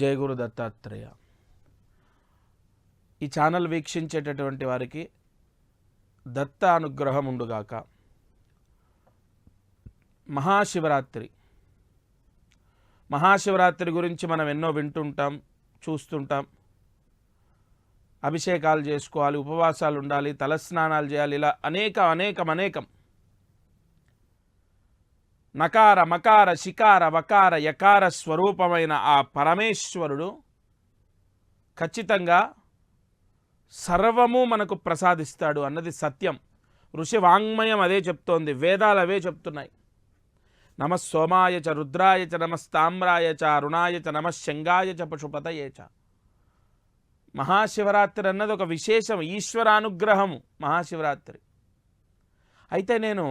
జయ గురు దత్తాత్రేయ. ఈ ఛానల్ వీక్షించేటటువంటి వారికి దత్త అనుగ్రహం ఉండుగాక. మహాశివరాత్రి గురించి మనం ఎన్నో వింటుంటాం, చూస్తుంటాం. అభిషేకాలు చేసుకోవాలి, ఉపవాసాలు ఉండాలి, తలస్నానాలు చేయాలి, ఇలా అనేకం. నకార మకార శికార వకార యకార స్వరూపమైన ఆ పరమేశ్వరుడు ఖచ్చితంగా సర్వము మనకు ప్రసాదిస్తాడు అన్నది సత్యం. ఋషి వాంగ్మయం అదే చెప్తోంది, వేదాలు అవే చెప్తున్నాయి. నమః సోమాయ చ రుద్రాయ చ నమస్తామ్రాయ చ అరుణాయ చ నమః శంగాయ చ పశుపతయే చ. మహాశివరాత్రి అన్నది ఒక విశేషం, ఈశ్వరానుగ్రహము మహాశివరాత్రి. అయితే నేను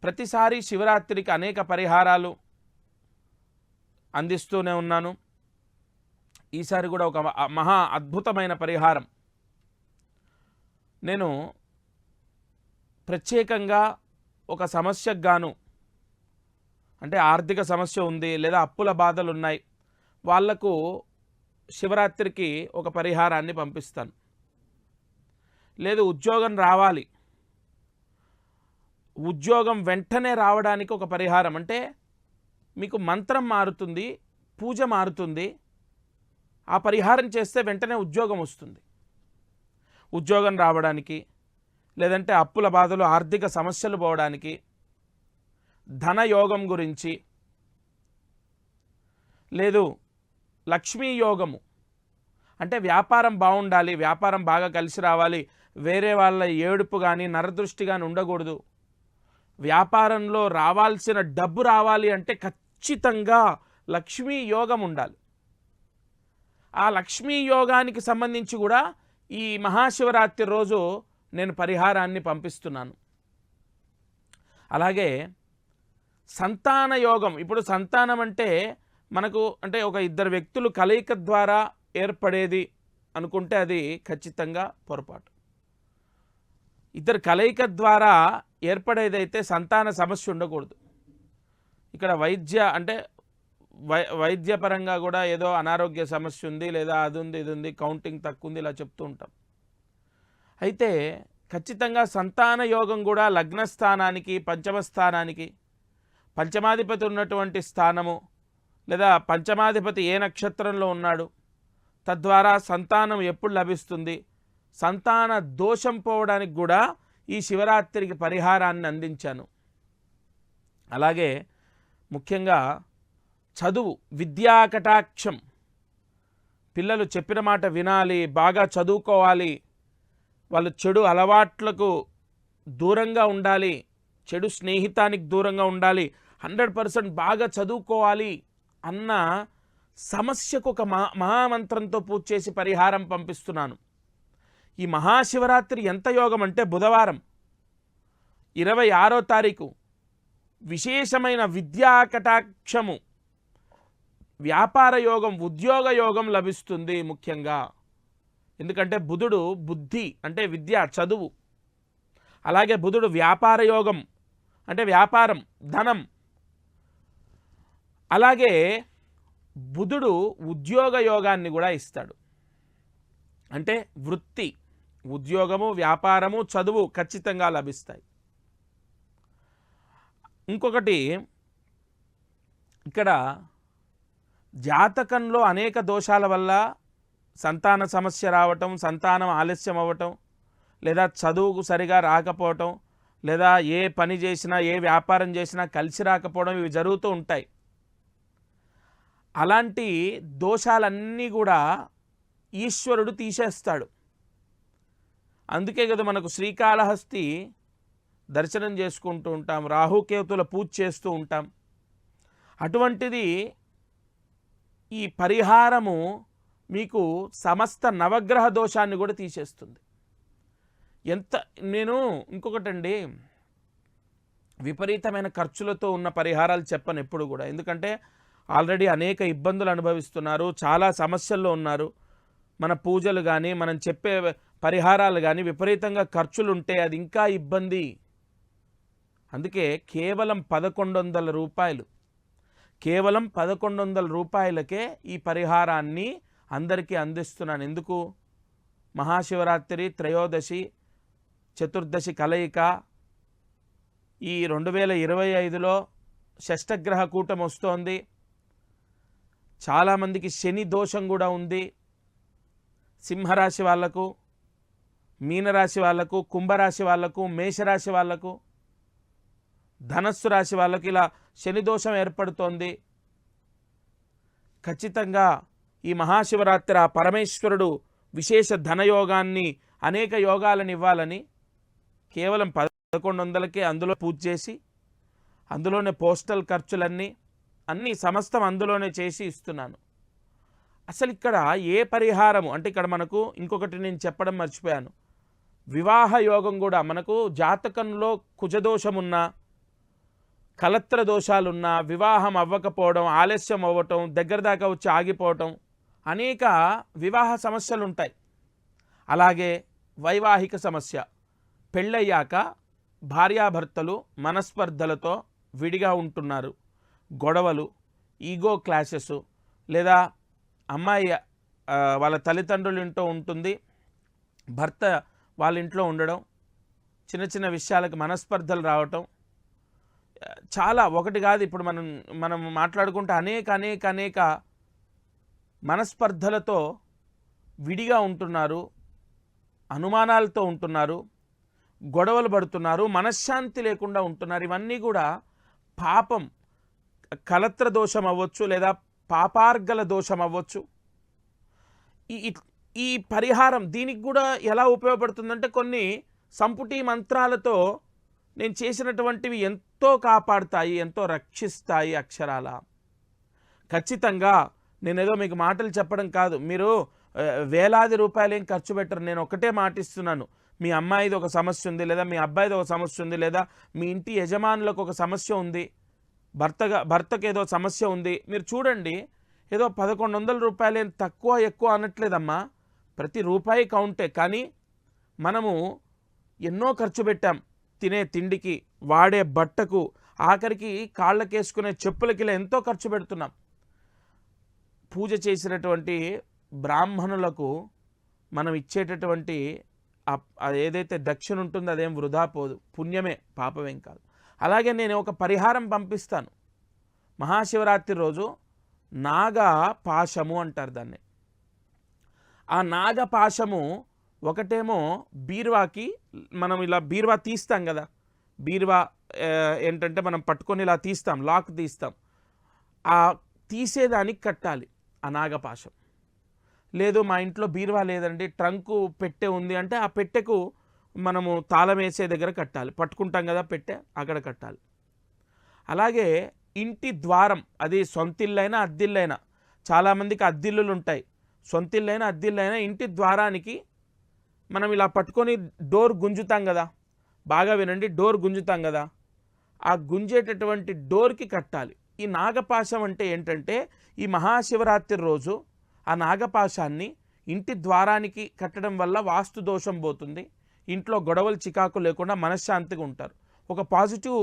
ప్రతిసారి శివరాత్రికి అనేక పరిహారాలు అందిస్తూనే ఉన్నాను. ఈసారి కూడా ఒక మహా అద్భుతమైన పరిహారం నేను ప్రత్యేకంగా ఒక సమస్యకు గాను, అంటే ఆర్థిక సమస్య ఉంది లేదా అప్పుల బాధలు ఉన్నాయి, వాళ్లకు శివరాత్రికి ఒక పరిహారాన్ని పంపిస్తాను. లేదు ఉద్యోగం రావాలి, ఉద్యోగం వెంటనే రావడానికి ఒక పరిహారం, అంటే మీకు మంత్రం మారుతుంది, పూజ మారుతుంది, ఆ పరిహారం చేస్తే వెంటనే ఉద్యోగం వస్తుంది. ఉద్యోగం రావడానికి, లేదంటే అప్పుల బాధలు ఆర్థిక సమస్యలు పోవడానికి, ధనయోగం గురించి, లేదు లక్ష్మీ యోగము, అంటే వ్యాపారం బాగుండాలి, వ్యాపారం బాగా కలిసి రావాలి, వేరే వాళ్ళ ఏడుపు కానీ నరదృష్టి కానీ ఉండకూడదు, వ్యాపారంలో రావాల్సిన డబ్బు రావాలి అంటే ఖచ్చితంగా లక్ష్మీ యోగం ఉండాలి. ఆ లక్ష్మీ యోగానికి సంబంధించి కూడా ఈ మహాశివరాత్రి రోజు నేను పరిహారాన్ని పంపిస్తున్నాను. అలాగే సంతాన యోగం, ఇప్పుడు సంతానం అంటే మనకు అంటే ఒక ఇద్దరు వ్యక్తులు కలయిక ద్వారా ఏర్పడేది అనుకుంటే అది ఖచ్చితంగా పొరపాటు. ఇద్దరు కలయిక ద్వారా ఏర్పడేదైతే సంతాన సమస్య ఉండకూడదు. ఇక్కడ వైద్యపరంగా కూడా ఏదో అనారోగ్య సమస్య ఉంది, లేదా అది ఉంది ఇది ఉంది, కౌంటింగ్ తక్కువ ఉంది, ఇలా చెప్తూ ఉంటాం. అయితే ఖచ్చితంగా సంతాన యోగం కూడా లగ్నస్థానానికి, పంచమ స్థానానికి, పంచమాధిపతి ఉన్నటువంటి స్థానము, లేదా పంచమాధిపతి ఏ నక్షత్రంలో ఉన్నాడు, తద్వారా సంతానం ఎప్పుడు లభిస్తుంది, సంతాన దోషం పోవడానికి కూడా ఈ శివరాత్రికి పరిహారాన్ని అందించాను. అలాగే ముఖ్యంగా చదువు, విద్యా కటాక్షం, పిల్లలు చెప్పిన మాట వినాలి, బాగా చదువుకోవాలి, వాళ్ళు చెడు అలవాట్లకు దూరంగా ఉండాలి, చెడు స్నేహితానికి దూరంగా ఉండాలి, 100% బాగా చదువుకోవాలి అన్న సమస్యకు ఒక మహామంత్రంతో పూజ చేసి పరిహారం పంపిస్తున్నాను. ఈ మహాశివరాత్రి ఎంత యోగం అంటే బుధవారం 26వ తారీఖు విశేషమైన విద్యా కటాక్షము, వ్యాపార యోగం, ఉద్యోగ యోగం లభిస్తుంది. ముఖ్యంగా ఎందుకంటే బుధుడు బుద్ధి అంటే విద్య, చదువు. అలాగే బుధుడు వ్యాపార యోగం అంటే వ్యాపారం, ధనం. అలాగే బుధుడు ఉద్యోగ యోగాన్ని కూడా ఇస్తాడు. అంటే వృత్తి, ఉద్యోగము, వ్యాపారము, చదువు ఖచ్చితంగా లభిస్తాయి. ఇంకొకటి, ఇక్కడ జాతకంలో అనేక దోషాల వల్ల సంతాన సమస్య రావటం, సంతానం ఆలస్యం అవ్వటం, లేదా చదువుకు సరిగా రాకపోవటం, లేదా ఏ పని చేసినా ఏ వ్యాపారం చేసినా కలిసి రాకపోవడం, ఇవి జరుగుతూ ఉంటాయి. అలాంటి దోషాలన్నీ కూడా ఈశ్వరుడు తీసేస్తాడు. అందుకే కదా మనకు శ్రీకాళహస్తి దర్శనం చేసుకుంటూ ఉంటాం, రాహుకేతుల పూజ చేస్తూ ఉంటాం. అటువంటిది ఈ పరిహారము మీకు సమస్త నవగ్రహ దోషాన్ని కూడా తీసేస్తుంది. నేను ఇంకొకటండి, విపరీతమైన ఖర్చులతో ఉన్న పరిహారాలు చెప్పను ఎప్పుడు కూడా. ఎందుకంటే ఆల్రెడీ అనేక ఇబ్బందులు అనుభవిస్తున్నారు, చాలా సమస్యల్లో ఉన్నారు. మన పూజలు కానీ మనం చెప్పే పరిహారాలు కానీ విపరీతంగా ఖర్చులు ఉంటే అది ఇంకా ఇబ్బంది. అందుకే కేవలం 1100 రూపాయలు, కేవలం 1100 రూపాయలకే ఈ పరిహారాన్ని అందరికీ అందిస్తున్నాను. ఎందుకు? మహాశివరాత్రి, త్రయోదశి, చతుర్దశి కలయిక, ఈ 2025లో షష్టగ్రహ కూటం వస్తోంది. చాలామందికి శని దోషం కూడా ఉంది. సింహరాశి వాళ్లకు, మీనరాశి వాళ్లకు, కుంభరాశి వాళ్లకు, మేషరాశి వాళ్లకు, ధనస్సు రాశి వాళ్ళకి ఇలా శని దోషం ఏర్పడుతోంది. ఖచ్చితంగా ఈ మహాశివరాత్రి ఆ పరమేశ్వరుడు విశేష ధనయోగాన్ని, అనేక యోగాలను ఇవ్వాలని కేవలం 1100కే అందులో పూజ చేసి, అందులోనే పోస్టల్ ఖర్చులన్నీ సమస్తం అందులోనే చేసి ఇస్తున్నాను. అసలు ఇక్కడ ఏ పరిహారము అంటే, ఇక్కడ మనకు ఇంకొకటి నేను చెప్పడం మర్చిపోయాను. వివాహ యోగం కూడా మనకు జాతకంలో కుజదోషమున్నా, కలత్ర దోషాలున్నా, వివాహం అవ్వకపోవడం, ఆలస్యం అవ్వటం, దగ్గర దాకా వచ్చి ఆగిపోవటం, అనేక వివాహ సమస్యలు ఉంటాయి. అలాగే వైవాహిక సమస్య, పెళ్ళయ్యాక భార్యాభర్తలు మనస్పర్ధలతో విడిగా ఉంటున్నారు, గొడవలు, ఈగో క్లాషెస్, లేదా అమ్మాయి వాళ్ళ తల్లిదండ్రుల ఇంట్లో ఉంటుంది, భర్త వాళ్ళ ఇంట్లో ఉండడం, చిన్న చిన్న విషయాలకు మనస్పర్ధలు రావటం, చాలా ఒకటి కాదు. ఇప్పుడు మనం మాట్లాడుకుంటే అనేక మనస్పర్ధలతో విడిగా ఉంటున్నారు, అనుమానాలతో ఉంటున్నారు, గొడవలు పడుతున్నారు, మనశ్శాంతి లేకుండా ఉంటున్నారు. ఇవన్నీ కూడా పాపం, కలత్ర దోషం అవ్వచ్చు, లేదా పాపార్గల దోషం అవ్వచ్చు. ఈ పరిహారం దీనికి కూడా ఎలా ఉపయోగపడుతుందంటే, కొన్ని సంపుటి మంత్రాలతో నేను చేసినటువంటివి ఎంతో కాపాడుతాయి, ఎంతో రక్షిస్తాయి అక్షరాల. ఖచ్చితంగా నేనేదో మీకు మాటలు చెప్పడం కాదు, మీరు వేలాది రూపాయలు ఏం ఖర్చు పెట్టరు. నేను ఒకటే మాటిస్తున్నాను, మీ అమ్మాయిది ఒక సమస్య ఉంది, లేదా మీ అబ్బాయిది ఒక సమస్య ఉంది, లేదా మీ ఇంటి యజమానులకు ఒక సమస్య ఉంది, భర్తకు ఏదో సమస్య ఉంది. మీరు చూడండి, ఏదో 1100 రూపాయలు ఏం తక్కువ ఎక్కువ అనట్లేదమ్మా, ప్రతి రూపాయి కౌంటే. కానీ మనము ఎన్నో ఖర్చు పెట్టాం, తినే తిండికి, వాడే బట్టకు, ఆఖరికి కాళ్ళకేసుకునే చెప్పులకి, ఇలా ఎంతో ఖర్చు పెడుతున్నాం. పూజ చేసినటువంటి బ్రాహ్మణులకు మనం ఇచ్చేటటువంటి ఏదైతే దక్షిణ ఉంటుందో అదేం వృధా పోదు, పుణ్యమే, పాపమేం కాదు. అలాగే నేను ఒక పరిహారం పంపిస్తాను. మహాశివరాత్రి రోజు నాగపాశము అంటారు దాన్ని. ఆ నాగపాశము ఒకటేమో బీరువాకి, మనం ఇలా బీరువా తీస్తాం కదా, బీరువా ఏంటంటే మనం పట్టుకొని ఇలా తీస్తాం, లాక్ తీస్తాం, ఆ తీసేదానికి కట్టాలి ఆ నాగపాశం. లేదు మా ఇంట్లో బీరువా లేదండి, ట్రంకు పెట్టె ఉంది అంటే ఆ పెట్టెకు మనము తాళం వేసే దగ్గర కట్టాలి, పట్టుకుంటాం కదా పెట్టె, అక్కడ కట్టాలి. అలాగే ఇంటి ద్వారం, అది సొంతిల్లైనా అద్దిల్లైనా, చాలామందికి అద్దిల్లులు ఉంటాయి, సొంతిల్లైనా అద్దిల్లైనా ఇంటి ద్వారానికి మనం ఇలా పట్టుకొని డోర్ గుంజుతాం కదా, బాగా వినండి, డోర్ గుంజుతాం కదా, ఆ గుంజేటటువంటి డోర్కి కట్టాలి. ఈ నాగపాశం అంటే ఏంటంటే, ఈ మహాశివరాత్రి రోజు ఆ నాగపాశాన్ని ఇంటి ద్వారానికి కట్టడం వల్ల వాస్తు దోషం పోతుంది, ఇంట్లో గొడవలు చికాకు లేకుండా మనశ్శాంతిగా ఉంటారు, ఒక పాజిటివ్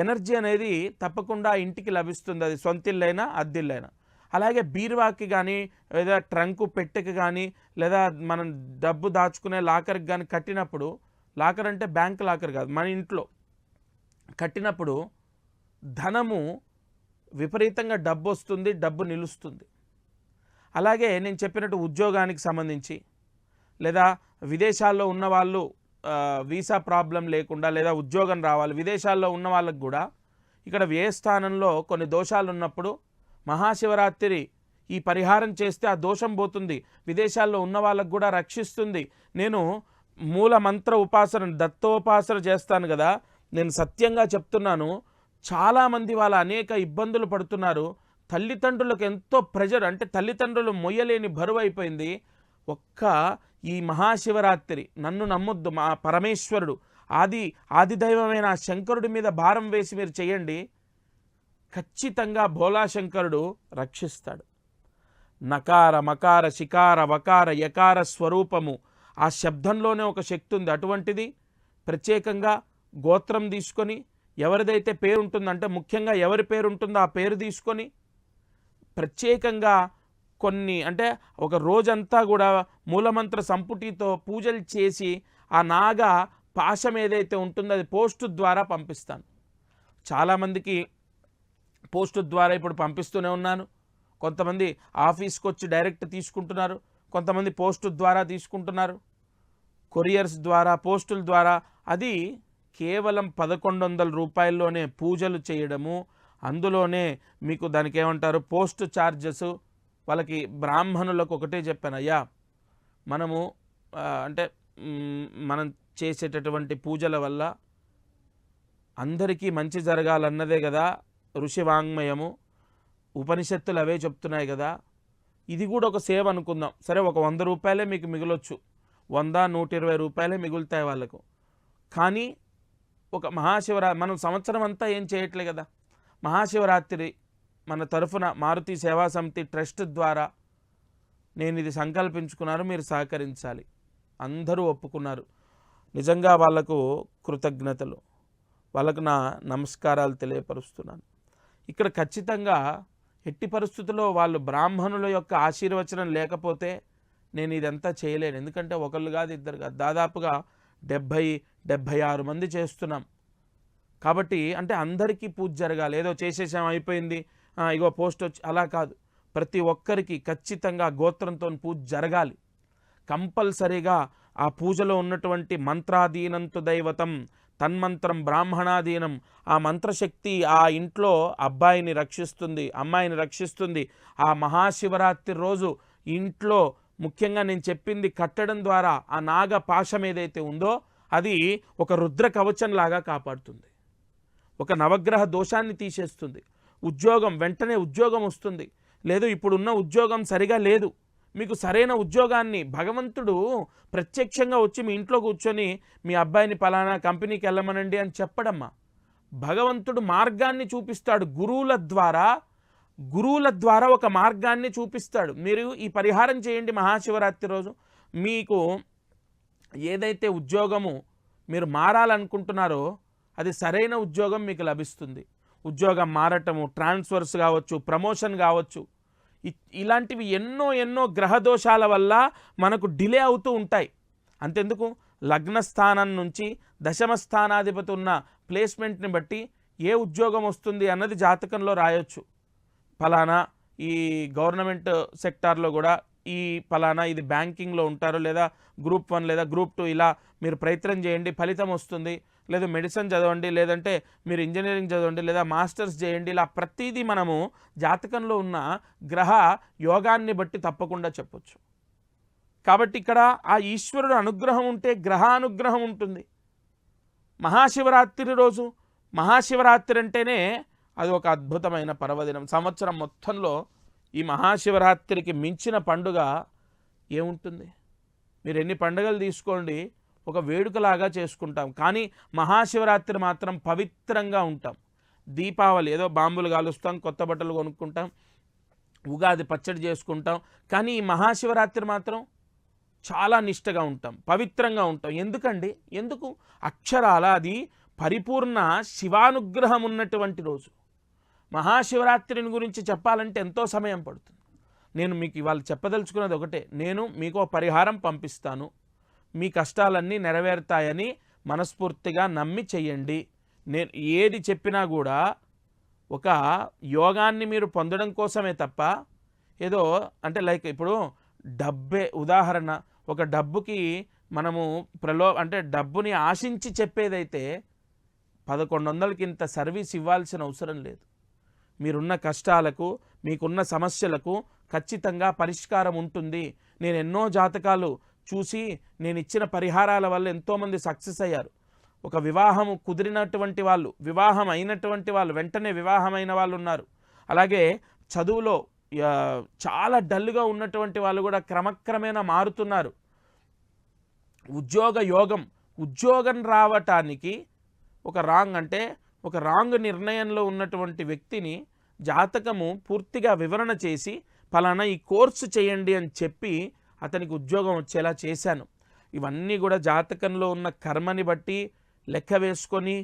ఎనర్జీ అనేది తప్పకుండా ఇంటికి లభిస్తుంది, అది సొంతిల్లైనా అద్దిల్లైనా. అలాగే బీరువాకి కానీ, లేదా ట్రంకు పెట్టెకి కానీ, లేదా మనం డబ్బు దాచుకునే లాకర్కి కానీ కట్టినప్పుడు, లాకర్ అంటే బ్యాంక్ లాకర్ కాదు, మన ఇంట్లో కట్టినప్పుడు ధనము విపరీతంగా డబ్బు వస్తుంది, డబ్బు నిలుస్తుంది. అలాగే నేను చెప్పినట్టు ఉద్యోగానికి సంబంధించి, లేదా విదేశాల్లో ఉన్న వాళ్ళు వీసా ప్రాబ్లం లేకుండా, లేదా ఉద్యోగం రావాలి, విదేశాల్లో ఉన్న వాళ్ళకు కూడా ఇక్కడ వ్యయస్థానంలో కొన్ని దోషాలు ఉన్నప్పుడు మహాశివరాత్రి ఈ పరిహారం చేస్తే ఆ దోషం పోతుంది, విదేశాల్లో ఉన్న వాళ్ళకు కూడా రక్షిస్తుంది. నేను మూల మంత్ర ఉపాసన, దత్తోపాసన చేస్తాను కదా, నేను సత్యంగా చెప్తున్నాను, చాలామంది వాళ్ళ అనేక ఇబ్బందులు పడుతున్నారు, తల్లిదండ్రులకు ఎంతో ప్రెజర్, అంటే తల్లిదండ్రులు మొయ్యలేని బరువు అయిపోయింది. ఒక్క ఈ మహాశివరాత్రి నన్ను నమ్మొద్దు, మా పరమేశ్వరుడు ఆదిదైవమైన శంకరుడి మీద భారం వేసి మీరు చేయండి, ఖచ్చితంగా భోలాశంకరుడు రక్షిస్తాడు. నకార మకార శికార వకార యకార స్వరూపము, ఆ శబ్దంలోనే ఒక శక్తి ఉంది. అటువంటిది ప్రత్యేకంగా గోత్రం తీసుకొని ఎవరిదైతే పేరు ఉంటుందంటే ముఖ్యంగా ఎవరి పేరు ఉంటుందో ఆ పేరు తీసుకొని ప్రత్యేకంగా కొన్ని అంటే ఒక రోజంతా కూడా మూలమంత్ర సంపుటితో పూజలు చేసి ఆ నాగ పాశం ఏదైతే ఉంటుందో అది పోస్టు ద్వారా పంపిస్తాను. చాలామందికి పోస్టు ద్వారా ఇప్పుడు పంపిస్తూనే ఉన్నాను. కొంతమంది ఆఫీస్కి వచ్చి డైరెక్ట్ తీసుకుంటున్నారు, కొంతమంది పోస్టు ద్వారా తీసుకుంటున్నారు, కొరియర్స్ ద్వారా, పోస్టుల ద్వారా. అది కేవలం 1100 రూపాయల్లోనే పూజలు చేయడము. అందులోనే మీకు దానికి ఏమంటారు పోస్ట్ ఛార్జెస్. వాళ్ళకి బ్రాహ్మణులకు ఒకటే చెప్పాను, అయ్యా మనము అంటే మనం చేసేటటువంటి పూజల వల్ల అందరికీ మంచి జరగాలన్నదే కదా ఋషి వాంగ్మయము, ఉపనిషత్తులు అవే చెప్తున్నాయి కదా. ఇది కూడా ఒక సేవ అనుకుందాం. సరే, ఒక 100 రూపాయలే మీకు మిగలొచ్చు, 100, 120 రూపాయలే మిగులుతాయి వాళ్ళకు. కానీ ఒక మనం సంవత్సరం అంతా ఏం చేయట్లే కదా. మహాశివరాత్రి మన తరఫున మారుతి సేవా సమితి ట్రస్ట్ ద్వారా నేను ఇది సంకల్పించుకున్నాను, మీరు సహకరించాలి. అందరూ ఒప్పుకున్నారు. నిజంగా వాళ్లకు కృతజ్ఞతలు, వాళ్ళకు నా నమస్కారాలు తెలియపరుస్తున్నాను. ఇక్కడ ఖచ్చితంగా ఎట్టి పరిస్థితుల్లో వాళ్ళు బ్రాహ్మణుల యొక్క ఆశీర్వచనం లేకపోతే నేను ఇదంతా చేయలేను. ఎందుకంటే ఒకళ్ళు కాదు, ఇద్దరు కాదు, దాదాపుగా 70-76 మంది చేస్తున్నాం. కాబట్టి అంటే అందరికీ పూజ జరగాలి. ఏదో చేసేసాం అయిపోయింది, ఇగో పోస్ట్ వచ్చి అలా కాదు. ప్రతి ఒక్కరికి ఖచ్చితంగా గోత్రంతో పూజ జరగాలి. కంపల్సరీగా ఆ పూజలో ఉన్నటువంటి మంత్రాధీనంతు దైవతం తన్మంత్రం బ్రాహ్మణాధీనం, ఆ మంత్రశక్తి ఆ ఇంట్లో అబ్బాయిని రక్షిస్తుంది, అమ్మాయిని రక్షిస్తుంది. ఆ మహాశివరాత్రి రోజు ఇంట్లో ముఖ్యంగా నేను చెప్పింది కట్టడం ద్వారా ఆ నాగ పాశం ఏదైతే ఉందో అది ఒక రుద్ర కవచంలాగా కాపాడుతుంది, ఒక నవగ్రహ దోషాన్ని తీసేస్తుంది. ఉద్యోగం వెంటనే ఉద్యోగం వస్తుంది. లేదు ఇప్పుడున్న ఉద్యోగం సరిగా లేదు, మీకు సరైన ఉద్యోగాన్ని భగవంతుడు ప్రత్యక్షంగా వచ్చి మీ ఇంట్లో కూర్చొని మీ అబ్బాయిని పలానా కంపెనీకి వెళ్ళమనండి అని చెప్పడమ్మా. భగవంతుడు మార్గాన్ని చూపిస్తాడు, గురువుల ద్వారా ఒక మార్గాన్ని చూపిస్తాడు. మీరు ఈ పరిహారం చేయండి మహాశివరాత్రి రోజు. మీకు ఏదైతే ఉద్యోగము మీరు మారాలనుకుంటున్నారో అది సరైన ఉద్యోగం మీకు లభిస్తుంది. ఉద్యోగం మారటము, ట్రాన్స్ఫర్స్ కావచ్చు, ప్రమోషన్ కావచ్చు, ఇలాంటివి ఎన్నో గ్రహదోషాల వల్ల మనకు డిలే అవుతూ ఉంటాయి. అంతెందుకు, లగ్నస్థానం నుంచి దశమ స్థానాధిపతి ఉన్న ప్లేస్మెంట్ని బట్టి ఏ ఉద్యోగం వస్తుంది అన్నది జాతకంలో రాయొచ్చు. ఫలానా ఈ గవర్నమెంట్ సెక్టార్లో కూడా ఈ ఫలానా ఇది బ్యాంకింగ్లో ఉంటారు, లేదా గ్రూప్ 1 లేదా గ్రూప్ 2 ఇలా మీరు ప్రయత్నం చేయండి ఫలితం వస్తుంది. లేదా మెడిసిన్ చదవండి, లేదంటే మీరు ఇంజనీరింగ్ చదవండి, లేదా మాస్టర్స్ చేయండి. ఇలా ప్రతిదీ మనము జాతకంలో ఉన్న గ్రహ యోగాన్ని బట్టి తప్పకుండా చెప్పొచ్చు. కాబట్టి ఇక్కడ ఆ ఈశ్వరుడు అనుగ్రహం ఉంటే గ్రహ అనుగ్రహం ఉంటుంది. మహాశివరాత్రి రోజు, మహాశివరాత్రి అంటేనే అది ఒక అద్భుతమైన పర్వదినం. సంవత్సరం మొత్తంలో ఈ మహాశివరాత్రికి మించిన పండుగ ఏముంటుంది? మీరు ఎన్ని పండుగలు తీసుకోండి, ఒక వేడుకలాగా చేసుకుంటాం. కానీ మహాశివరాత్రి మాత్రం పవిత్రంగా ఉంటాం. దీపావళి ఏదో బాంబులు కాలుస్తాం, కొత్త బట్టలు కొనుక్కుంటాం, ఉగాది పచ్చడి చేసుకుంటాం. కానీ ఈ మహాశివరాత్రి మాత్రం చాలా నిష్టగా ఉంటాం, పవిత్రంగా ఉంటాం. ఎందుకండి? ఎందుకు? అక్షరాల అది పరిపూర్ణ శివానుగ్రహం ఉన్నటువంటి రోజు. మహాశివరాత్రిని గురించి చెప్పాలంటే ఎంతో సమయం పడుతుంది. నేను మీకు ఇవాళ చెప్పదలుచుకున్నది ఒకటే, నేను మీకు పరిహారం పంపిస్తాను, మీ కష్టాలన్నీ నెరవేరుతాయని మనస్ఫూర్తిగా నమ్మి చెయ్యండి. నేను ఏది చెప్పినా కూడా ఒక యోగాన్ని మీరు పొందడం కోసమే తప్ప ఏదో అంటే లైక్ ఇప్పుడు డబ్బే ఉదాహరణ, ఒక డబ్బుకి మనము అంటే డబ్బుని ఆశించి చెప్పేదైతే 1100కి ఇంత సర్వీస్ ఇవ్వాల్సిన అవసరం లేదు. మీరున్న కష్టాలకు, మీకున్న సమస్యలకు ఖచ్చితంగా పరిష్కారం ఉంటుంది. నేను ఎన్నో జాతకాలు చూసి నేను ఇచ్చిన పరిహారాల వల్ల ఎంతోమంది సక్సెస్ అయ్యారు. ఒక వివాహము కుదిరినటువంటి వాళ్ళు, వివాహం అయినటువంటి వాళ్ళు, వెంటనే వివాహమైన వాళ్ళు ఉన్నారు. అలాగే చదువులో చాలా డల్గా ఉన్నటువంటి వాళ్ళు కూడా క్రమక్రమేణా మారుతున్నారు. ఉద్యోగ యోగం, ఉద్యోగం రావటానికి ఒక రాంగ్ నిర్ణయంలో ఉన్నటువంటి వ్యక్తిని జాతకము పూర్తిగా వివరణ చేసి ఫలానా ఈ కోర్సు చేయండి అని చెప్పి అతనికి ఉద్యోగం వచ్చేలా చేశాను. ఇవన్నీ కూడా జాతకంలో ఉన్న కర్మని బట్టి లెక్క వేసుకొని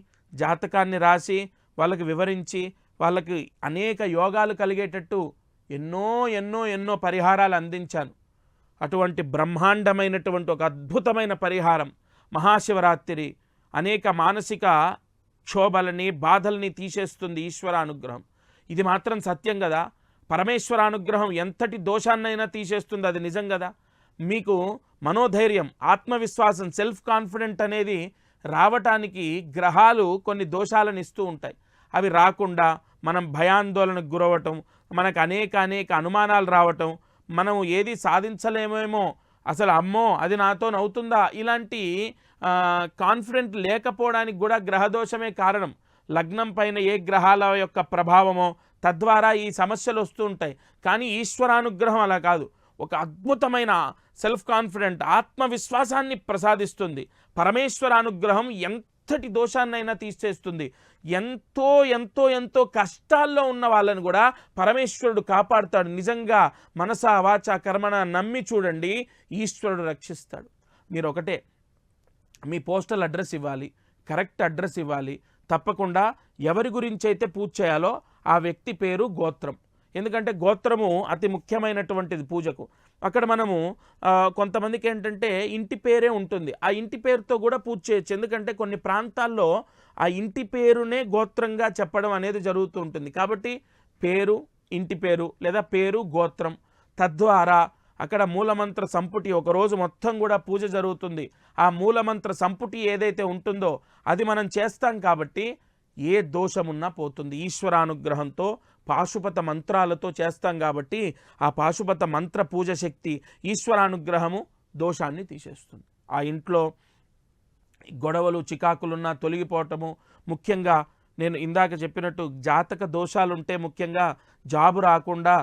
జాతకాన్ని రాసి వాళ్ళకి వివరించి వాళ్ళకి అనేక యోగాలు కలిగేటట్టు ఎన్నో ఎన్నో ఎన్నో పరిహారాలు అందించాను. అటువంటి బ్రహ్మాండమైనటువంటి ఒక అద్భుతమైన పరిహారం మహాశివరాత్రి అనేక మానసిక క్షోభలని బాధల్ని తీసేస్తుంది ఈశ్వరానుగ్రహం. ఇది మాత్రం సత్యం కదా. పరమేశ్వరానుగ్రహం ఎంతటి దోషాన్నైనా తీసేస్తుంది, అది నిజం కదా. మీకు మనోధైర్యం, ఆత్మవిశ్వాసం, సెల్ఫ్ కాన్ఫిడెంట్ అనేది రావటానికి గ్రహాలు కొన్ని దోషాలను ఇస్తూ ఉంటాయి. అవి రాకుండా మనం భయాందోళనకు గురవటం, మనకు అనేక అనుమానాలు రావటం, మనం ఏది సాధించలేమేమో, అసలు అమ్మో అది నాతోనవుతుందా, ఇలాంటి కాన్ఫిడెంట్ లేకపోవడానికి కూడా గ్రహదోషమే కారణం. లగ్నం పైన ఏ గ్రహాల యొక్క ప్రభావమో తద్వారా ఈ సమస్యలు వస్తూ ఉంటాయి. కానీ ఈశ్వరానుగ్రహం అలా కాదు. ఒక అద్భుతమైన సెల్ఫ్ కాన్ఫిడెంట్ ఆత్మవిశ్వాసాన్ని ప్రసాదిస్తుంది. పరమేశ్వరానుగ్రహం ఎంతటి దోషాన్నైనా తీసేస్తుంది. ఎంతో ఎంతో ఎంతో కష్టాల్లో ఉన్న వాళ్ళని కూడా పరమేశ్వరుడు కాపాడుతాడు. నిజంగా మనసా వాచా కర్మణ నమ్మి చూడండి, ఈశ్వరుడు రక్షిస్తాడు. మీరు ఒకటే, మీ పోస్టల్ అడ్రస్ ఇవ్వాలి, కరెక్ట్ అడ్రస్ ఇవ్వాలి. తప్పకుండా ఎవరి గురించి అయితే పూజ చేయాలో ఆ వ్యక్తి పేరు, గోత్రం. ఎందుకంటే గోత్రము అతి ముఖ్యమైనటువంటిది పూజకు. అక్కడ మనము కొంతమందికి ఏంటంటే ఇంటి పేరే ఉంటుంది, ఆ ఇంటి పేరుతో కూడా పూజ చేయొచ్చు. ఎందుకంటే కొన్ని ప్రాంతాల్లో ఆ ఇంటి పేరునే గోత్రంగా చెప్పడం అనేది జరుగుతూ ఉంటుంది. కాబట్టి పేరు, ఇంటి పేరు లేదా పేరు, గోత్రం, తద్వారా అక్కడ మూలమంత్ర సంపుటి ఒకరోజు మొత్తం కూడా పూజ జరుగుతుంది. ఆ మూలమంత్ర సంపుటి ఏదైతే ఉంటుందో అది మనం చేస్తాం కాబట్టి ఏ దోషమున్నా పోతుంది. ఈశ్వరానుగ్రహంతో పాశుపత మంత్రాలతో చేస్తాం కాబట్టి ఆ పాశుపత మంత్ర పూజ శక్తి, ఈశ్వరానుగ్రహము దోషాన్ని తీసేస్తుంది. ఆ ఇంట్లో గొడవలు చికాకులున్నా తొలగిపోవటము, ముఖ్యంగా నేను ఇందాక చెప్పినట్టు జాతక దోషాలుంటే ముఖ్యంగా జాబు రాకుండా,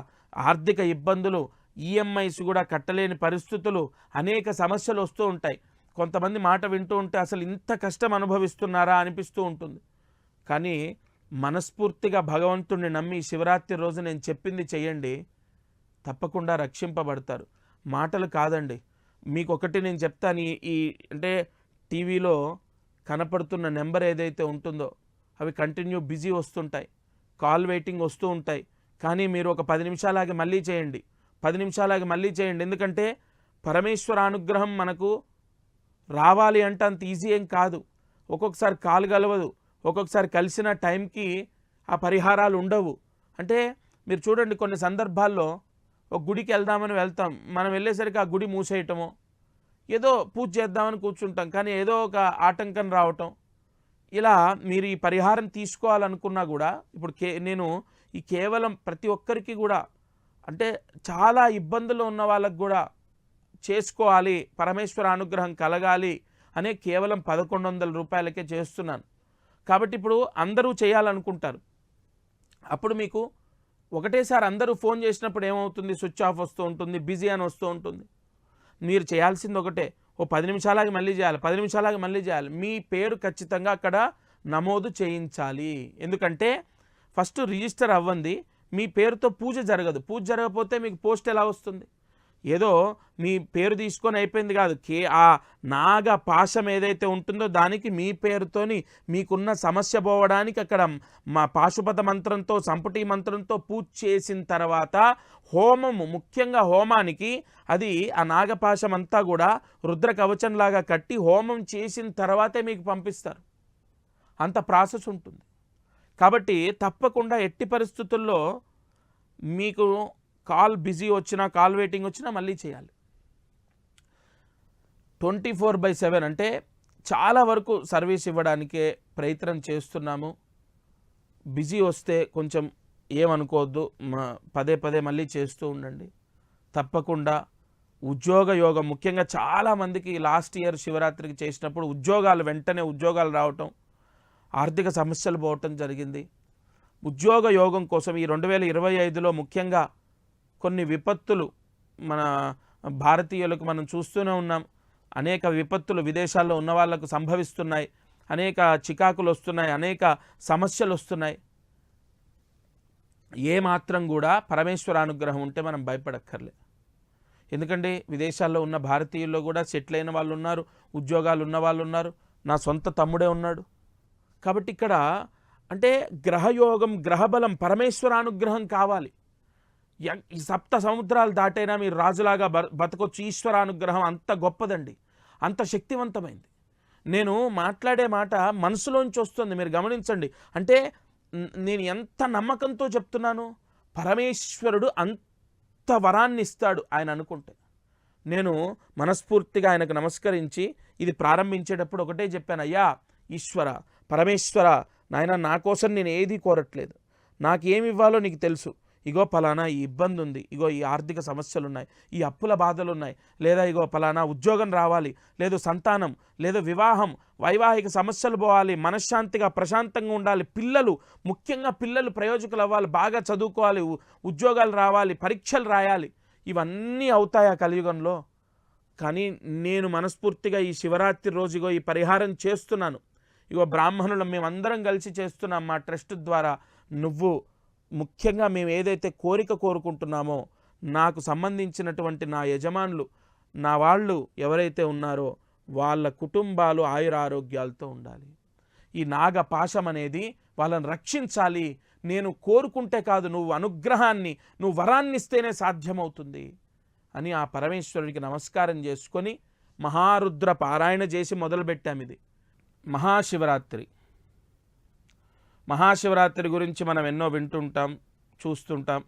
ఆర్థిక ఇబ్బందులు, ఈఎంఐస్ కూడా కట్టలేని పరిస్థితులు, అనేక సమస్యలు వస్తూ ఉంటాయి. కొంతమంది మాట వింటూ ఉంటే అసలు ఇంత కష్టం అనుభవిస్తున్నారా అనిపిస్తూ ఉంటుంది. కానీ మనస్ఫూర్తిగా భగవంతుడిని నమ్మి శివరాత్రి రోజు నేను చెప్పింది చెయ్యండి, తప్పకుండా రక్షింపబడతారు. మాటలు కాదండి. మీకు ఒకటి నేను చెప్తాను, ఈ అంటే టీవీలో కనపడుతున్న నెంబర్ ఏదైతే ఉంటుందో అవి కంటిన్యూ బిజీ వస్తుంటాయి, కాల్ వెయిటింగ్ వస్తూ ఉంటాయి. కానీ మీరు ఒక 10 నిమిషాలాగి మళ్ళీ చేయండి, 10 నిమిషాలాగి మళ్ళీ చేయండి. ఎందుకంటే పరమేశ్వర అనుగ్రహం మనకు రావాలి అంటే అంత ఈజీ ఏం కాదు. ఒక్కొక్కసారి కాలు కలవదు, ఒక్కొక్కసారి కలిసిన టైంకి ఆ పరిహారాలు ఉండవు. అంటే మీరు చూడండి, కొన్ని సందర్భాల్లో ఒక గుడికి వెళ్దామని వెళ్తాం, మనం వెళ్ళేసరికి ఆ గుడి మూసేయటమో, ఏదో పూజ చేద్దామని కూర్చుంటాం కానీ ఏదో ఒక ఆటంకం రావటం. ఇలా మీరు ఈ పరిహారం తీసుకోవాలనుకున్నా కూడా ఇప్పుడు నేను ఈ కేవలం ప్రతి ఒక్కరికి కూడా, అంటే చాలా ఇబ్బందులు ఉన్న వాళ్ళకు కూడా చేసుకోవాలి, పరమేశ్వర అనుగ్రహం కలగాలి అనే కేవలం 1100 రూపాయలకే చేస్తున్నాను. కాబట్టి ఇప్పుడు అందరూ చేయాలనుకుంటారు, అప్పుడు మీకు ఒకటేసారి అందరూ ఫోన్ చేసినప్పుడు ఏమవుతుంది, స్విచ్ ఆఫ్ వస్తూ ఉంటుంది, బిజీ అని వస్తూ ఉంటుంది. మీరు చేయాల్సింది ఒకటే, ఓ 10 నిమిషాలకి మళ్ళీ చేయాలి, 10 నిమిషాలకి మళ్ళీ చేయాలి. మీ పేరు ఖచ్చితంగా అక్కడ నమోదు చేయించాలి. ఎందుకంటే ఫస్ట్ రిజిస్టర్ అవ్వండి, మీ పేరుతో పూజ జరగదు. పూజ జరగకపోతే మీకు పోస్ట్ ఎలా వస్తుంది? ఏదో మీ పేరు తీసుకొని అయిపోయింది కాదు, ఆ నాగ పాశం ఏదైతే ఉంటుందో దానికి మీ పేరుతోని మీకున్న సమస్య పోవడానికి అక్కడ మా పాశుపత మంత్రంతో, సంపుటి మంత్రంతో పూజ చేసిన తర్వాత హోమము, ముఖ్యంగా హోమానికి అది ఆ నాగపాశం అంతా కూడా రుద్ర కవచంలాగా కట్టి హోమం చేసిన తర్వాతే మీకు పంపిస్తారు. అంత ప్రాసెస్ ఉంటుంది. కాబట్టి తప్పకుండా ఎట్టి పరిస్థితుల్లో మీకు కాల్ బిజీ వచ్చినా, కాల్ వెయిటింగ్ వచ్చినా మళ్ళీ చేయాలి. 24/7 అంటే చాలా వరకు సర్వీస్ ఇవ్వడానికే ప్రయత్నం చేస్తున్నాము. బిజీ వస్తే కొంచెం ఏమనుకోవద్దు, పదే పదే మళ్ళీ చేస్తూ ఉండండి. తప్పకుండా ఉద్యోగ యోగం, ముఖ్యంగా చాలామందికి లాస్ట్ ఇయర్ శివరాత్రికి చేసినప్పుడు ఉద్యోగాలు వెంటనే ఉద్యోగాలు రావటం, ఆర్థిక సమస్యలు పోవటం జరిగింది. ఉద్యోగ యోగం కోసం ఈ 2025లో ముఖ్యంగా కొన్ని విపత్తులు మన భారతీయులకు మనం చూస్తూనే ఉన్నాం. అనేక విపత్తులు విదేశాల్లో ఉన్న వాళ్ళకు సంభవిస్తున్నాయి, అనేక చికాకులు వస్తున్నాయి, అనేక సమస్యలు వస్తున్నాయి. ఏమాత్రం కూడా పరమేశ్వర అనుగ్రహం ఉంటే మనం భయపడక్కర్లే. ఎందుకంటే విదేశాల్లో ఉన్న భారతీయుల్లో కూడా సెటిల్ అయిన వాళ్ళు ఉన్నారు, ఉద్యోగాలు ఉన్న వాళ్ళు ఉన్నారు. నా సొంత తమ్ముడే ఉన్నాడు, కాబట్టి ఇక్కడ అంటే గ్రహయోగం, గ్రహబలం, పరమేశ్వరానుగ్రహం కావాలి. ఈ సప్త సముద్రాలు దాటైనా మీరు రాజులాగా బతకొచ్చు. ఈశ్వరానుగ్రహం అంత గొప్పదండి, అంత శక్తివంతమైంది. నేను మాట్లాడే మాట మనసులోంచి వస్తుంది, మీరు గమనించండి. అంటే నేను ఎంత నమ్మకంతో చెప్తున్నాను. పరమేశ్వరుడు అంత వరాన్ని ఇస్తాడు ఆయన అనుకుంటే. నేను మనస్ఫూర్తిగా ఆయనకు నమస్కరించి ఇది ప్రారంభించేటప్పుడు ఒకటే చెప్పాను, అయ్యా ఈశ్వర, పరమేశ్వర, నాయన నా కోసం నేను ఏది కోరట్లేదు, నాకేమి ఇవ్వాలో నీకు తెలుసు. ఇగో పలానా ఈ ఇబ్బంది ఉంది, ఇగో ఈ ఆర్థిక సమస్యలు ఉన్నాయి, ఈ అప్పుల బాధలు ఉన్నాయి, లేదా ఇగో పలానా ఉద్యోగం రావాలి, లేదు సంతానం, లేదు వివాహం, వైవాహిక సమస్యలు పోవాలి, మనశ్శాంతిగా ప్రశాంతంగా ఉండాలి, పిల్లలు, ముఖ్యంగా పిల్లలు ప్రయోజకులు అవ్వాలి, బాగా చదువుకోవాలి, ఉద్యోగాలు రావాలి, పరీక్షలు రాయాలి. ఇవన్నీ అవుతాయా కలియుగంలో? కానీ నేను మనస్ఫూర్తిగా ఈ శివరాత్రి రోజు ఇగో ఈ పరిహారం చేస్తున్నాను. ఇగో బ్రాహ్మణులు మేమందరం కలిసి చేస్తున్నాం మా ట్రస్ట్ ద్వారా. నువ్వు ముఖ్యంగా మేము ఏదైతే కోరిక కోరుకుంటున్నామో నాకు సంబంధించినటువంటి నా యజమానులు, నా వాళ్ళు ఎవరైతే ఉన్నారో వాళ్ళ కుటుంబాలు ఆయురారోగ్యాలతో ఉండాలి. ఈ నాగపాశం అనేది వాళ్ళని రక్షించాలి. నేను కోరుకుంటే కాదు, నువ్వు అనుగ్రహాన్ని, నువ్వు వరాన్ని ఇస్తేనే సాధ్యమవుతుంది అని ఆ పరమేశ్వరుడికి నమస్కారం చేసుకొని మహారుద్ర పారాయణ చేసి మొదలుపెట్టాం. ఇది మహాశివరాత్రి. మహాశివరాత్రి గురించి మనం ఎన్నో వింటుంటాం, చూస్తుంటాం.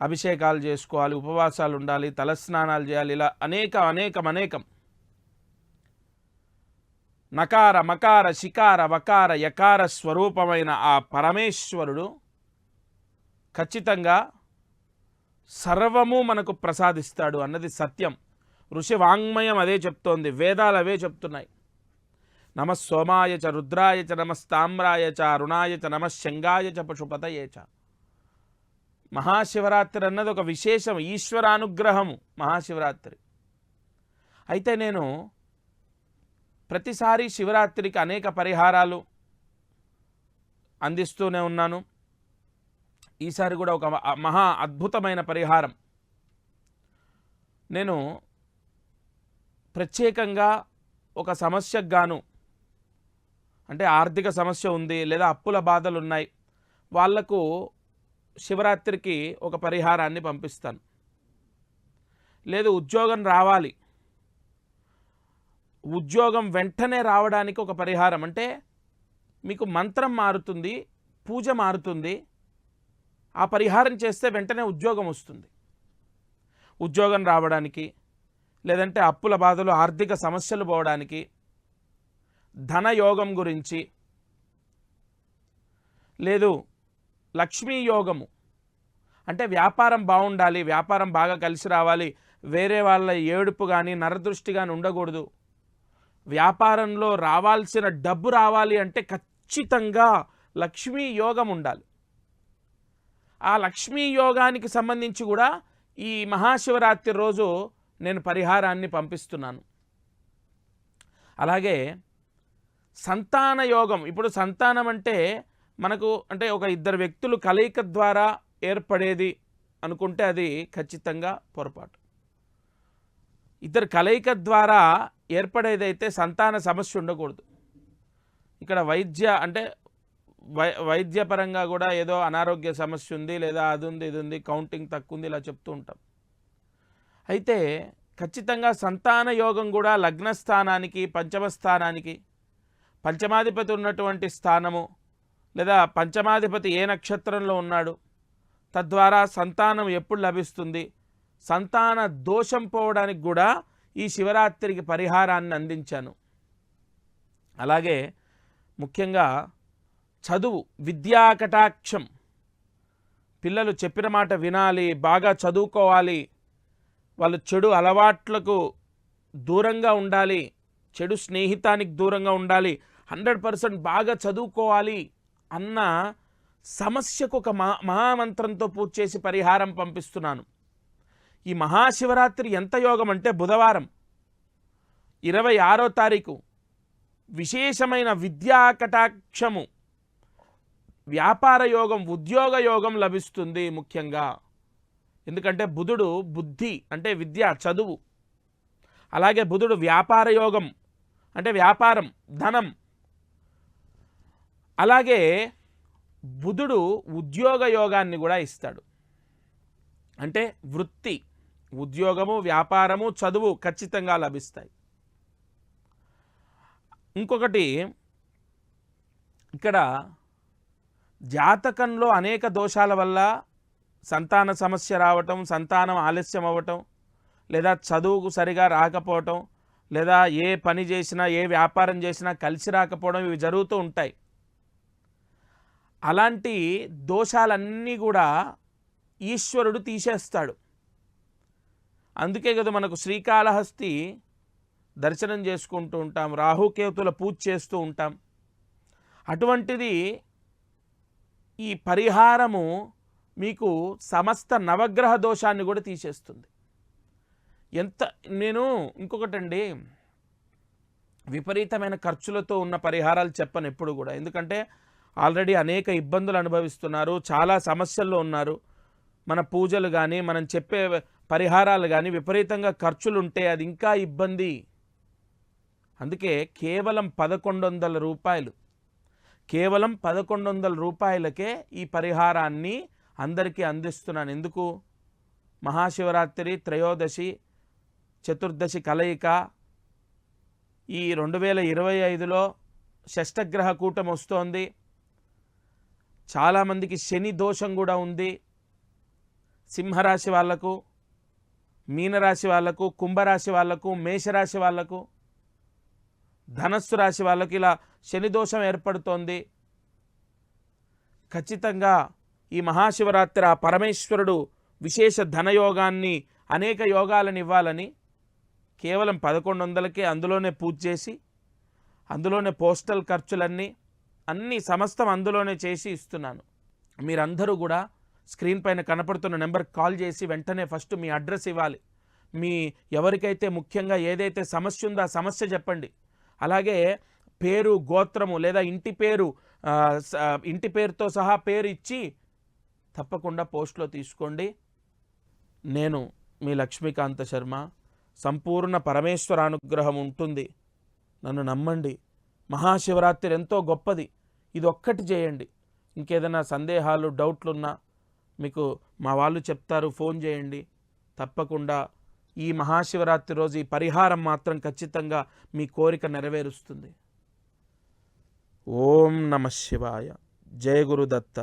అభిషేకాలు చేసుకోవాలి, ఉపవాసాలు ఉండాలి, తలస్నానాలు చేయాలి, ఇలా అనేకం. నకార మకార శికార వకార యకార స్వరూపమైన ఆ పరమేశ్వరుడు ఖచ్చితంగా సర్వము మనకు ప్రసాదిస్తాడు అన్నది సత్యం. ఋషి వాంగ్మయం అదే చెప్తోంది, వేదాలు అవే చెప్తున్నాయి. నమ సోమాయ చ రుద్రాయ చ నమస్తామ్రాయ చ అరుణాయ చ నమ శంగాయ చ పశుపతయే చ. మహాశివరాత్రి అన్నది ఒక విశేషం, ఈశ్వరానుగ్రహము మహాశివరాత్రి. అయితే నేను ప్రతిసారి శివరాత్రికి అనేక పరిహారాలు అందిస్తూనే ఉన్నాను. ఈసారి కూడా ఒక మహా అద్భుతమైన పరిహారం నేను ప్రత్యేకంగా ఒక సమస్యకు గాను, అంటే ఆర్థిక సమస్య ఉంది లేదా అప్పుల బాధలు ఉన్నాయి, వాళ్లకు శివరాత్రికి ఒక పరిహారాన్ని పంపిస్తాను. లేదు ఉద్యోగం రావాలి, ఉద్యోగం వెంటనే రావడానికి ఒక పరిహారం, అంటే మీకు మంత్రం మారుతుంది, పూజ మారుతుంది, ఆ పరిహారం చేస్తే వెంటనే ఉద్యోగం వస్తుంది. ఉద్యోగం రావడానికి, లేదంటే అప్పుల బాధలు, ఆర్థిక సమస్యలు పోవడానికి, ధనయోగం గురించి, లేదు లక్ష్మీ యోగము, అంటే వ్యాపారం బాగుండాలి, వ్యాపారం బాగా కలిసి రావాలి, వేరే వాళ్ళ ఏడుపు కానీ నరదృష్టి కానీ ఉండకూడదు, వ్యాపారంలో రావాల్సిన డబ్బు రావాలి అంటే ఖచ్చితంగా లక్ష్మీ యోగం ఉండాలి. ఆ లక్ష్మీ యోగానికి సంబంధించి కూడా ఈ మహాశివరాత్రి రోజు నేను పరిహారాన్ని పంపిస్తున్నాను. అలాగే సంతాన యోగం, ఇప్పుడు సంతానం అంటే మనకు అంటే ఒక ఇద్దరు వ్యక్తులు కలయిక ద్వారా ఏర్పడేది అనుకుంటే అది ఖచ్చితంగా పొరపాటు. ఇద్దరు కలయిక ద్వారా ఏర్పడేదైతే సంతాన సమస్య ఉండకూడదు. ఇక్కడ వైద్యపరంగా కూడా ఏదో అనారోగ్య సమస్య ఉంది, లేదా అది ఉంది ఇది ఉంది, కౌంటింగ్ తక్కువ ఉంది, ఇలా చెప్తూ ఉంటాం. అయితే ఖచ్చితంగా సంతాన యోగం కూడా లగ్నస్థానానికి, పంచమ స్థానానికి, పంచమాధిపతి ఉన్నటువంటి స్థానము, లేదా పంచమాధిపతి ఏ నక్షత్రంలో ఉన్నాడు, తద్వారా సంతానం ఎప్పుడు లభిస్తుంది, సంతాన దోషం పోవడానికి కూడా ఈ శివరాత్రికి పరిహారాన్ని అందించాను. అలాగే ముఖ్యంగా చదువు, విద్యా కటాక్షం, పిల్లలు చెప్పిన మాట వినాలి, బాగా చదువుకోవాలి, వాళ్ళు చెడు అలవాట్లకు దూరంగా ఉండాలి, చెడు స్నేహితానికి దూరంగా ఉండాలి, 100% బాగా చదువుకోవాలి అన్న సమస్యకు ఒక మహామంత్రంతో పూజ చేసి పరిహారం పంపిస్తున్నాను. ఈ మహాశివరాత్రి ఎంత యోగం అంటే బుధవారం 26వ తారీఖు విశేషమైన విద్యా కటాక్షము, వ్యాపార యోగం, ఉద్యోగ యోగం లభిస్తుంది. ముఖ్యంగా ఎందుకంటే బుధుడు బుద్ధి అంటే విద్య, చదువు, అలాగే బుధుడు వ్యాపార యోగం అంటే వ్యాపారం, ధనం, అలాగే బుధుడు ఉద్యోగ యోగాన్ని కూడా ఇస్తాడు. అంటే వృత్తి, ఉద్యోగము, వ్యాపారము, చదువు ఖచ్చితంగా లభిస్తాయి. ఇంకొకటి, ఇక్కడ జాతకంలో అనేక దోషాల వల్ల సంతాన సమస్య రావటం, సంతానం ఆలస్యం అవ్వటం, లేదా చదువుకు సరిగా రాకపోవటం, లేదా ఏ పని చేసినా ఏ వ్యాపారం చేసినా కలిసి రాకపోవడం, ఇవి జరుగుతూ ఉంటాయి. అలాంటి దోషాలన్నీ కూడా ఈశ్వరుడు తీసేస్తాడు. అందుకే కదా మనకు శ్రీకాళహస్తి దర్శనం చేసుకుంటూ ఉంటాం, రాహుకేతుల పూజ చేస్తూ ఉంటాం. అటువంటిది ఈ పరిహారము మీకు సమస్త నవగ్రహ దోషాన్ని కూడా తీసేస్తుంది. నేను ఇంకొకటండి, విపరీతమైన ఖర్చులతో ఉన్న పరిహారాలు చెప్పను ఎప్పుడు కూడా. ఎందుకంటే ఆల్రెడీ అనేక ఇబ్బందులు అనుభవిస్తున్నారు, చాలా సమస్యల్లో ఉన్నారు. మన పూజలు కానీ మనం చెప్పే పరిహారాలు కానీ విపరీతంగా ఖర్చులు ఉంటే అది ఇంకా ఇబ్బంది. అందుకే కేవలం 1100 రూపాయలు, కేవలం 1100 రూపాయలకే ఈ పరిహారాన్ని అందరికీ అందిస్తున్నాను. ఎందుకు? మహాశివరాత్రి, త్రయోదశి, చతుర్దశి కలయిక, ఈ 2025లో షష్టగ్రహ కూటమి వస్తోంది. చాలామందికి శని దోషం కూడా ఉంది. సింహరాశి వాళ్లకు, మీనరాశి వాళ్లకు, కుంభరాశి వాళ్లకు, మేషరాశి వాళ్లకు, ధనస్సు రాశి వాళ్ళకి ఇలా శని దోషం ఏర్పడుతోంది. ఖచ్చితంగా ఈ మహాశివరాత్రి ఆ పరమేశ్వరుడు విశేష ధనయోగాన్ని, అనేక యోగాలను ఇవ్వాలని కేవలం 1100కే అందులోనే పూజ చేసి, అందులోనే పోస్టల్ ఖర్చులన్నీ అన్నీ సమస్తం అందులోనే చేసి ఇస్తున్నాను. మీరందరూ కూడా స్క్రీన్ పైన కనపడుతున్న నెంబర్కి కాల్ చేసి వెంటనే ఫస్ట్ మీ అడ్రస్ ఇవ్వాలి. మీ ఎవరికైతే ముఖ్యంగా ఏదైతే సమస్య ఉందో ఆ సమస్య చెప్పండి. అలాగే పేరు, గోత్రము లేదా ఇంటి పేరుతో సహా పేరు ఇచ్చి తప్పకుండా పోస్ట్లో తీసుకోండి. నేను మీ లక్ష్మీకాంత శర్మ. సంపూర్ణ పరమేశ్వర అనుగ్రహం ఉంటుంది, నన్ను నమ్మండి. మహాశివరాత్రి ఎంతో గొప్పది, ఇది ఒక్కటి చేయండి. ఇంకేదైనా సందేహాలు, డౌట్లున్నా మీకు మా వాళ్ళు చెప్తారు, ఫోన్ చేయండి. తప్పకుండా ఈ మహాశివరాత్రి రోజు ఈ పరిహారం మాత్రం ఖచ్చితంగా మీ కోరిక నెరవేరుస్తుంది. ఓం నమః శివాయ. జయ గురుదత్త.